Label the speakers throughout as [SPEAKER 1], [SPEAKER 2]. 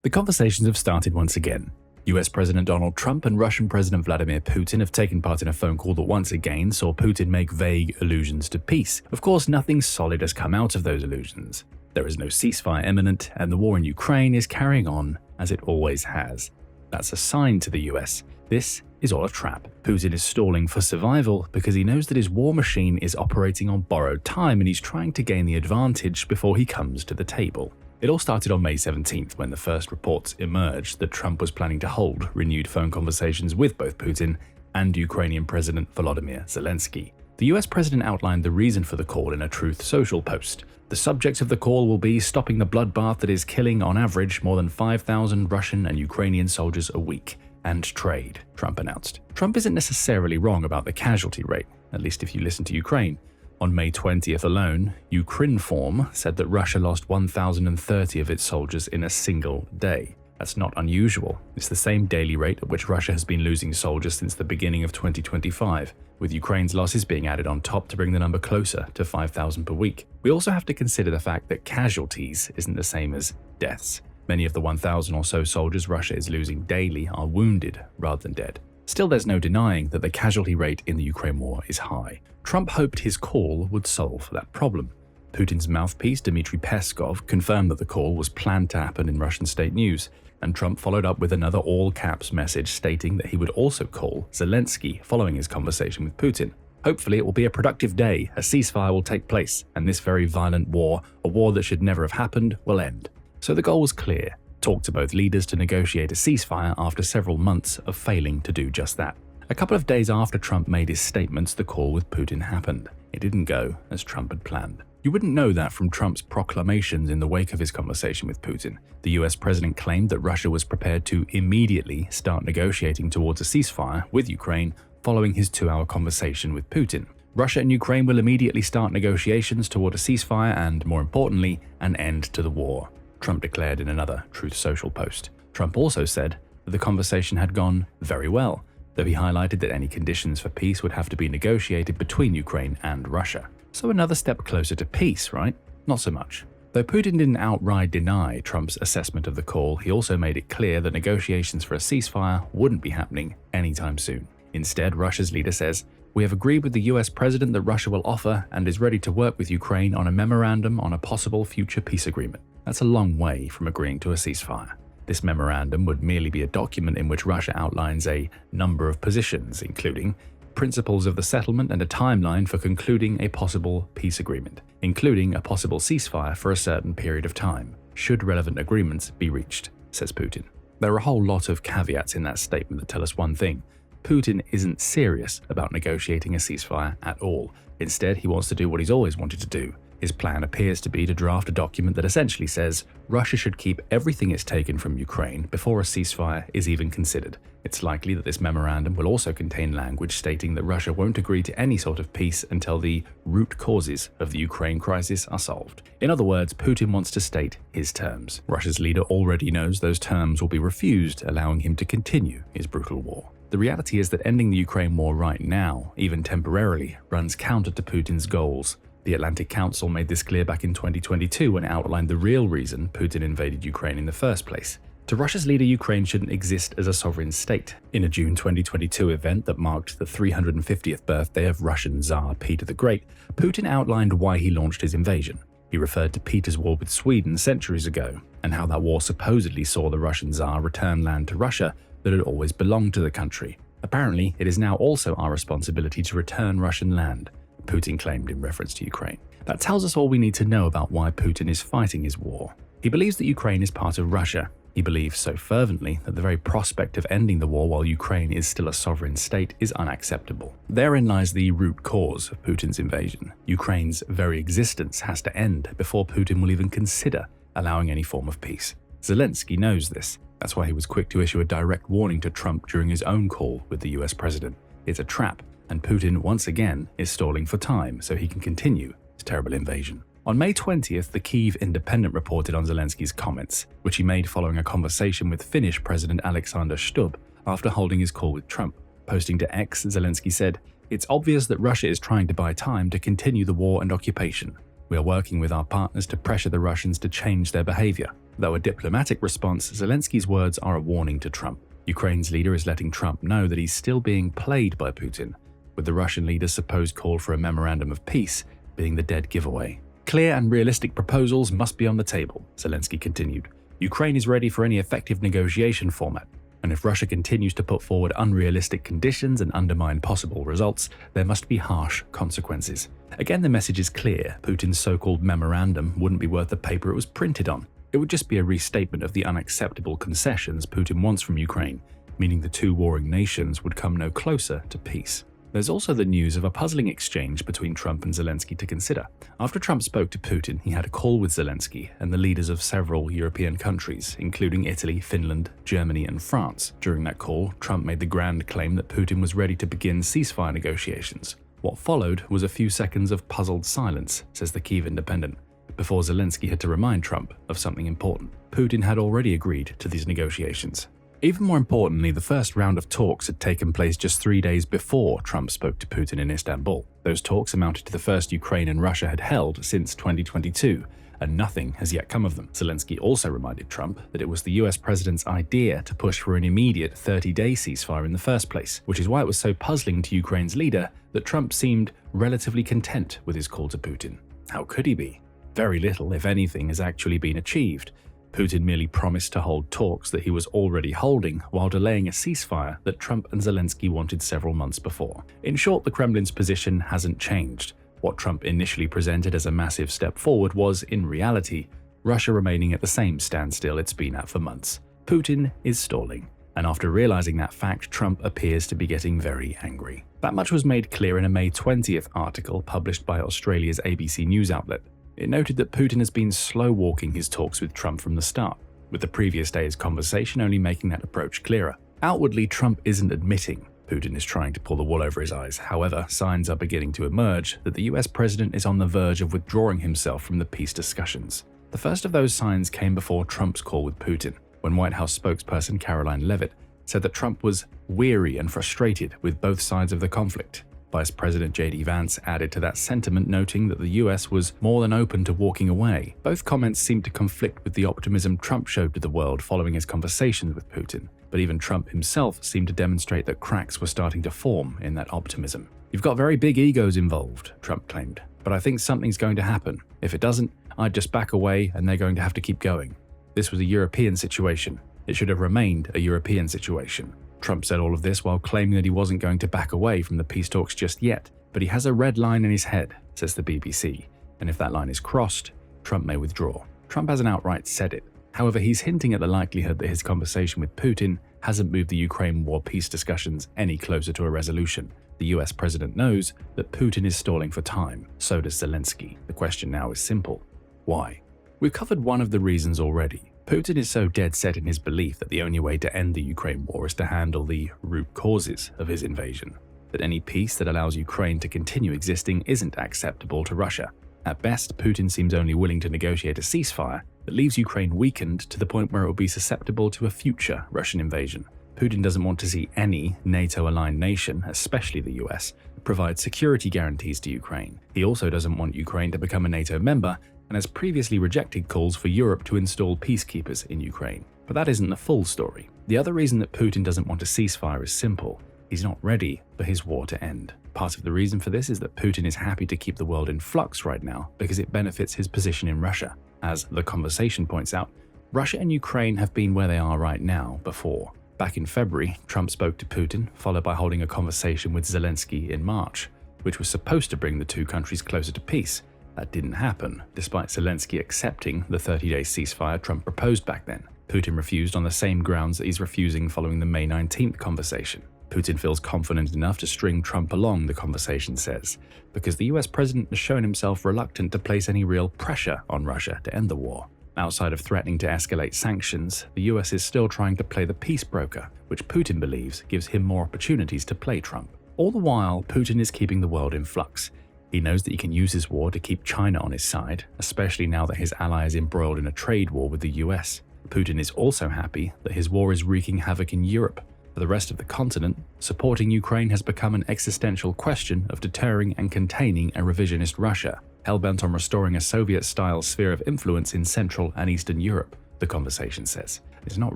[SPEAKER 1] The conversations have started once again. US President Donald Trump and Russian President Vladimir Putin have taken part in a phone call that once again saw Putin make vague allusions to peace. Of course, nothing solid has come out of those allusions. There is no ceasefire imminent, and the war in Ukraine is carrying on as it always has. That's a sign to the US. This is all a trap. Putin is stalling for survival because he knows that his war machine is operating on borrowed time and he's trying to gain the advantage before he comes to the table. It all started on May 17th when the first reports emerged that Trump was planning to hold renewed phone conversations with both Putin and Ukrainian President Volodymyr Zelenskyy. The US president outlined the reason for the call in a Truth Social post. The subject of the call will be stopping the bloodbath that is killing on average more than 5,000 Russian and Ukrainian soldiers a week, and trade, Trump announced. Trump isn't necessarily wrong about the casualty rate, at least if you listen to Ukraine. On May 20th alone, Ukrinform said that Russia lost 1,030 of its soldiers in a single day. That's not unusual. It's the same daily rate at which Russia has been losing soldiers since the beginning of 2025, with Ukraine's losses being added on top to bring the number closer to 5,000 per week. We also have to consider the fact that casualties isn't the same as deaths. Many of the 1,000 or so soldiers Russia is losing daily are wounded rather than dead. Still, there's no denying that the casualty rate in the Ukraine war is high. Trump hoped his call would solve that problem. Putin's mouthpiece, Dmitry Peskov, confirmed that the call was planned to happen in Russian state news, and Trump followed up with another all-caps message stating that he would also call Zelenskyy following his conversation with Putin. Hopefully it will be a productive day, a ceasefire will take place, and this very violent war, a war that should never have happened, will end. So the goal was clear. Talk to both leaders to negotiate a ceasefire after several months of failing to do just that. A couple of days after Trump made his statements, the call with Putin happened. It didn't go as Trump had planned. You wouldn't know that from Trump's proclamations in the wake of his conversation with Putin. The US president claimed that Russia was prepared to immediately start negotiating towards a ceasefire with Ukraine following his 2-hour conversation with Putin. Russia and Ukraine will immediately start negotiations toward a ceasefire and, more importantly, an end to the war, Trump declared in another Truth Social post. Trump also said that the conversation had gone very well, though he highlighted that any conditions for peace would have to be negotiated between Ukraine and Russia. So another step closer to peace, right? Not so much. Though Putin didn't outright deny Trump's assessment of the call, he also made it clear that negotiations for a ceasefire wouldn't be happening anytime soon. Instead, Russia's leader says, "We have agreed with the US president that Russia will offer and is ready to work with Ukraine on a memorandum on a possible future peace agreement." That's a long way from agreeing to a ceasefire. This memorandum would merely be a document in which Russia outlines a number of positions, including principles of the settlement and a timeline for concluding a possible peace agreement, including a possible ceasefire for a certain period of time, should relevant agreements be reached, says Putin. There are a whole lot of caveats in that statement that tell us one thing. Putin isn't serious about negotiating a ceasefire at all. Instead, he wants to do what he's always wanted to do. His plan appears to be to draft a document that essentially says Russia should keep everything it's taken from Ukraine before a ceasefire is even considered. It's likely that this memorandum will also contain language stating that Russia won't agree to any sort of peace until the root causes of the Ukraine crisis are solved. In other words, Putin wants to state his terms. Russia's leader already knows those terms will be refused, allowing him to continue his brutal war. The reality is that ending the Ukraine war right now, even temporarily, runs counter to Putin's goals. The Atlantic Council made this clear back in 2022 when it outlined the real reason Putin invaded Ukraine in the first place. To Russia's leader, Ukraine shouldn't exist as a sovereign state. In a June 2022 event that marked the 350th birthday of Russian Tsar Peter the Great, Putin outlined why he launched his invasion. He referred to Peter's war with Sweden centuries ago, and how that war supposedly saw the Russian Tsar return land to Russia that had always belonged to the country. Apparently, it is now also our responsibility to return Russian land, Putin claimed in reference to Ukraine. That tells us all we need to know about why Putin is fighting his war. He believes that Ukraine is part of Russia. He believes so fervently that the very prospect of ending the war while Ukraine is still a sovereign state is unacceptable. Therein lies the root cause of Putin's invasion. Ukraine's very existence has to end before Putin will even consider allowing any form of peace. Zelenskyy knows this. That's why he was quick to issue a direct warning to Trump during his own call with the US president. It's a trap, and Putin once again is stalling for time so he can continue his terrible invasion. On May 20th, the Kyiv Independent reported on Zelenskyy's comments, which he made following a conversation with Finnish President Alexander Stubb after holding his call with Trump. Posting to X, Zelenskyy said, "It's obvious that Russia is trying to buy time to continue the war and occupation. We are working with our partners to pressure the Russians to change their behavior. Though a diplomatic response, Zelensky's words are a warning to Trump. Ukraine's leader is letting Trump know that he's still being played by Putin, with the Russian leader's supposed call for a memorandum of peace being the dead giveaway. Clear and realistic proposals must be on the table, Zelensky continued. Ukraine is ready for any effective negotiation format, and if Russia continues to put forward unrealistic conditions and undermine possible results, there must be harsh consequences. Again, the message is clear. Putin's so-called memorandum wouldn't be worth the paper it was printed on. It would just be a restatement of the unacceptable concessions Putin wants from Ukraine, meaning the two warring nations would come no closer to peace. There's also the news of a puzzling exchange between Trump and Zelensky to consider. After Trump spoke to Putin, he had a call with Zelensky and the leaders of several European countries, including Italy, Finland, Germany, and France. During that call, Trump made the grand claim that Putin was ready to begin ceasefire negotiations. What followed was a few seconds of puzzled silence, says the Kyiv Independent, before Zelensky had to remind Trump of something important. Putin had already agreed to these negotiations. Even more importantly, the first round of talks had taken place just 3 days before Trump spoke to Putin in Istanbul. Those talks amounted to the first Ukraine and Russia had held since 2022, and nothing has yet come of them. Zelensky also reminded Trump that it was the US president's idea to push for an immediate 30-day ceasefire in the first place, which is why it was so puzzling to Ukraine's leader that Trump seemed relatively content with his call to Putin. How could he be? Very little, if anything, has actually been achieved. Putin merely promised to hold talks that he was already holding while delaying a ceasefire that Trump and Zelensky wanted several months before. In short, the Kremlin's position hasn't changed. What Trump initially presented as a massive step forward was, in reality, Russia remaining at the same standstill it's been at for months. Putin is stalling, and after realizing that fact, Trump appears to be getting very angry. That much was made clear in a May 20th article published by Australia's ABC News outlet. It noted that Putin has been slow-walking his talks with Trump from the start, with the previous day's conversation only making that approach clearer. Outwardly, Trump isn't admitting Putin is trying to pull the wool over his eyes. However, signs are beginning to emerge that the US president is on the verge of withdrawing himself from the peace discussions. The first of those signs came before Trump's call with Putin, when White House spokesperson Caroline Leavitt said that Trump was weary and frustrated with both sides of the conflict. Vice President J.D. Vance added to that sentiment, noting that the US was more than open to walking away. Both comments seemed to conflict with the optimism Trump showed to the world following his conversations with Putin, but even Trump himself seemed to demonstrate that cracks were starting to form in that optimism. "You've got very big egos involved," Trump claimed, "but I think something's going to happen. If it doesn't, I'd just back away and they're going to have to keep going. This was a European situation. It should have remained a European situation." Trump said all of this while claiming that he wasn't going to back away from the peace talks just yet, but he has a red line in his head, says the BBC, and if that line is crossed, Trump may withdraw. Trump hasn't outright said it. However, he's hinting at the likelihood that his conversation with Putin hasn't moved the Ukraine war peace discussions any closer to a resolution. The US president knows that Putin is stalling for time, so does Zelensky. The question now is simple. Why? We've covered one of the reasons already. Putin is so dead set in his belief that the only way to end the Ukraine war is to handle the root causes of his invasion, that any peace that allows Ukraine to continue existing isn't acceptable to Russia. At best, Putin seems only willing to negotiate a ceasefire that leaves Ukraine weakened to the point where it will be susceptible to a future Russian invasion. Putin doesn't want to see any NATO-aligned nation, especially the US, provide security guarantees to Ukraine. He also doesn't want Ukraine to become a NATO member and has previously rejected calls for Europe to install peacekeepers in Ukraine. But that isn't the full story. The other reason that Putin doesn't want a ceasefire is simple. He's not ready for his war to end. Part of the reason for this is that Putin is happy to keep the world in flux right now because it benefits his position in Russia. As The Conversation points out, Russia and Ukraine have been where they are right now before. Back in February, Trump spoke to Putin, followed by holding a conversation with Zelensky in March, which was supposed to bring the two countries closer to peace. That didn't happen, despite Zelensky accepting the 30-day ceasefire Trump proposed back then. Putin refused on the same grounds that he's refusing following the May 19th conversation. Putin feels confident enough to string Trump along, the conversation says, because the US president has shown himself reluctant to place any real pressure on Russia to end the war. Outside of threatening to escalate sanctions, the US is still trying to play the peace broker, which Putin believes gives him more opportunities to play Trump. All the while, Putin is keeping the world in flux. He knows that he can use his war to keep China on his side, especially now that his ally is embroiled in a trade war with the US. Putin is also happy that his war is wreaking havoc in Europe. For the rest of the continent, supporting Ukraine has become an existential question of deterring and containing a revisionist Russia, hell-bent on restoring a Soviet-style sphere of influence in Central and Eastern Europe. the conversation says. It's not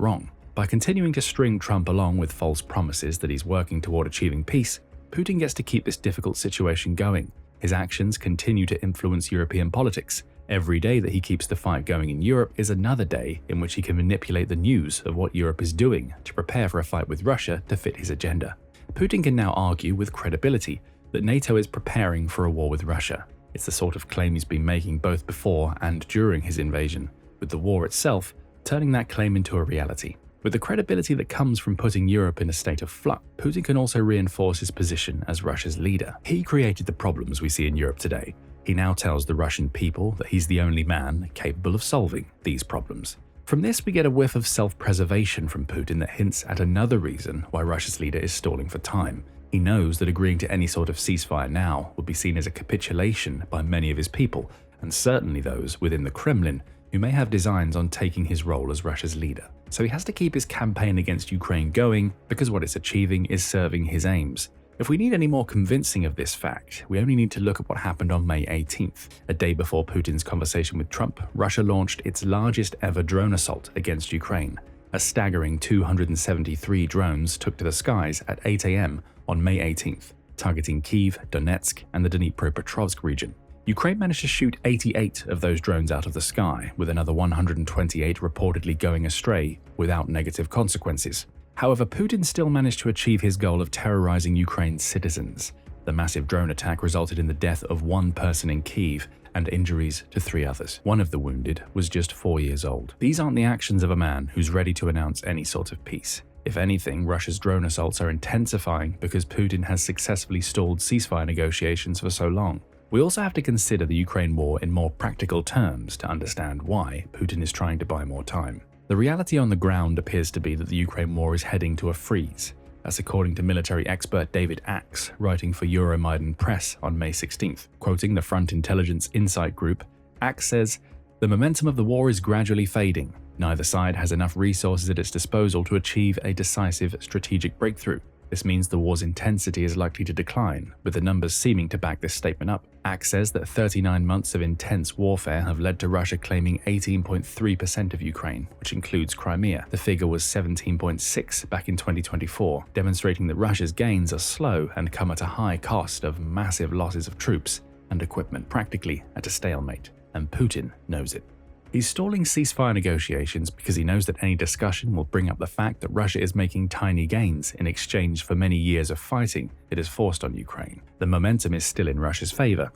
[SPEAKER 1] wrong. By continuing to string Trump along with false promises that he's working toward achieving peace, Putin gets to keep this difficult situation going. His actions continue to influence European politics. Every day that he keeps the fight going in Europe is another day in which he can manipulate the news of what Europe is doing to prepare for a fight with Russia to fit his agenda. Putin can now argue with credibility that NATO is preparing for a war with Russia. It's the sort of claim he's been making both before and during his invasion, with the war itself turning that claim into a reality. With the credibility that comes from putting Europe in a state of flux, Putin can also reinforce his position as Russia's leader. He created the problems we see in Europe today. He now tells the Russian people that he's the only man capable of solving these problems. From this, we get a whiff of self-preservation from Putin that hints at another reason why Russia's leader is stalling for time. He knows that agreeing to any sort of ceasefire now would be seen as a capitulation by many of his people, and certainly those within the Kremlin who may have designs on taking his role as Russia's leader. So he has to keep his campaign against Ukraine going because what it's achieving is serving his aims. If we need any more convincing of this fact, we only need to look at what happened on May 18th. A day before Putin's conversation with Trump, Russia launched its largest ever drone assault against Ukraine. A staggering 273 drones took to the skies at 8 a.m. on May 18th, targeting Kyiv, Donetsk, and the Dnipropetrovsk region. Ukraine managed to shoot 88 of those drones out of the sky, with another 128 reportedly going astray without negative consequences. However, Putin still managed to achieve his goal of terrorizing Ukraine's citizens. The massive drone attack resulted in the death of one person in Kyiv and injuries to 3 others. One of the wounded was just 4 years old. These aren't the actions of a man who's ready to announce any sort of peace. If anything, Russia's drone assaults are intensifying because Putin has successfully stalled ceasefire negotiations for so long. We also have to consider the Ukraine war in more practical terms to understand why Putin is trying to buy more time. The reality on the ground appears to be that the Ukraine war is heading to a freeze. That's according to military expert David Axe, writing for Euromaidan Press on May 16th. Quoting the Front Intelligence Insight Group, Axe says, "The momentum of the war is gradually fading. Neither side has enough resources at its disposal to achieve a decisive strategic breakthrough. This means the war's intensity is likely to decline, with the numbers seeming to back this statement up." Axe says that 39 months of intense warfare have led to Russia claiming 18.3% of Ukraine, which includes Crimea. The figure was 17.6% back in 2024, demonstrating that Russia's gains are slow and come at a high cost of massive losses of troops and equipment, practically at a stalemate. And Putin knows it. He's stalling ceasefire negotiations because he knows that any discussion will bring up the fact that Russia is making tiny gains in exchange for many years of fighting it has forced on Ukraine. The momentum is still in Russia's favor.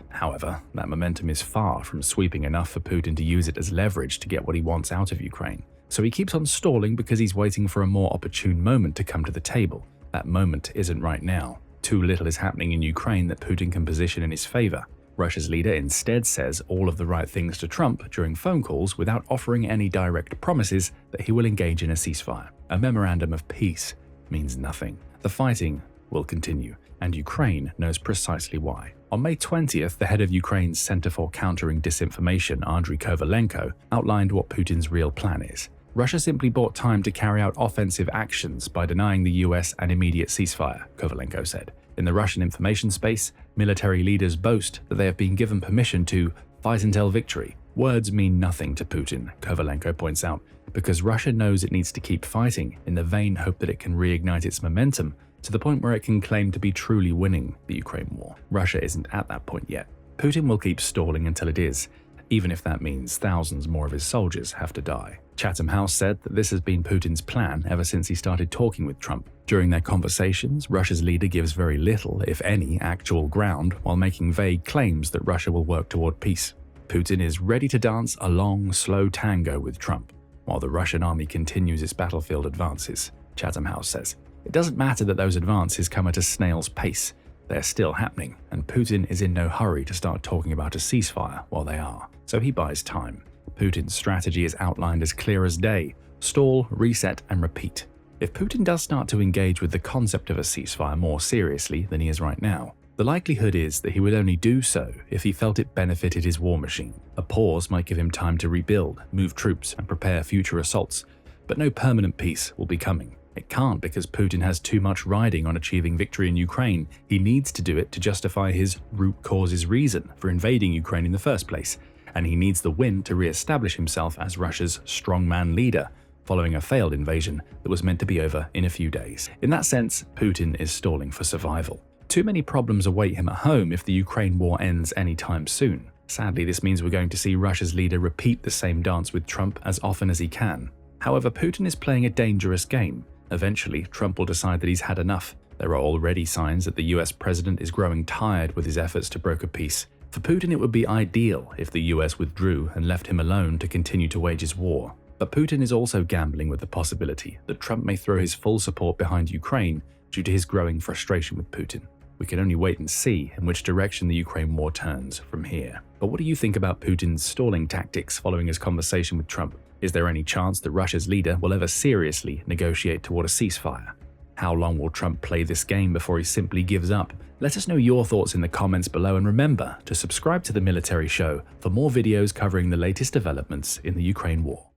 [SPEAKER 1] However, that momentum is far from sweeping enough for Putin to use it as leverage to get what he wants out of Ukraine. So he keeps on stalling because he's waiting for a more opportune moment to come to the table. That moment isn't right now. Too little is happening in Ukraine that Putin can position in his favor. Russia's leader instead says all of the right things to Trump during phone calls without offering any direct promises that he will engage in a ceasefire. A memorandum of peace means nothing. The fighting will continue, and Ukraine knows precisely why. On May 20th, the head of Ukraine's Center for Countering Disinformation, Andriy Kovalenko, outlined what Putin's real plan is. Russia simply bought time to carry out offensive actions by denying the US an immediate ceasefire, Kovalenko said. In the Russian information space, military leaders boast that they have been given permission to fight until victory. Words mean nothing to Putin, Kovalenko points out, because Russia knows it needs to keep fighting in the vain hope that it can reignite its momentum to the point where it can claim to be truly winning the Ukraine war. Russia isn't at that point yet. Putin will keep stalling until it is, even if that means thousands more of his soldiers have to die. Chatham House said that this has been Putin's plan ever since he started talking with Trump. During their conversations, Russia's leader gives very little, if any, actual ground while making vague claims that Russia will work toward peace. Putin is ready to dance a long, slow tango with Trump, while the Russian army continues its battlefield advances, Chatham House says. It doesn't matter that those advances come at a snail's pace. They're still happening, and Putin is in no hurry to start talking about a ceasefire while they are, so he buys time. Putin's strategy is outlined as clear as day: stall, reset, and repeat. If Putin does start to engage with the concept of a ceasefire more seriously than he is right now, the likelihood is that he would only do so if he felt it benefited his war machine. A pause might give him time to rebuild, move troops, and prepare future assaults, but no permanent peace will be coming. It can't because Putin has too much riding on achieving victory in Ukraine. He needs to do it to justify his root causes reason for invading Ukraine in the first place. and he needs the win to re-establish himself as Russia's strongman leader, following a failed invasion that was meant to be over in a few days. In that sense, Putin is stalling for survival. Too many problems await him at home if the Ukraine war ends anytime soon. Sadly, this means we're going to see Russia's leader repeat the same dance with Trump as often as he can. However, Putin is playing a dangerous game. Eventually, Trump will decide that he's had enough. There are already signs that the US president is growing tired with his efforts to broker peace. For Putin, it would be ideal if the US withdrew and left him alone to continue to wage his war. But Putin is also gambling with the possibility that Trump may throw his full support behind Ukraine due to his growing frustration with Putin. We can only wait and see in which direction the Ukraine war turns from here. But what do you think about Putin's stalling tactics following his conversation with Trump? Is there any chance that Russia's leader will ever seriously negotiate toward a ceasefire? How long will Trump play this game before he simply gives up? Let us know your thoughts in the comments below, and remember to subscribe to The Military Show for more videos covering the latest developments in the Ukraine war.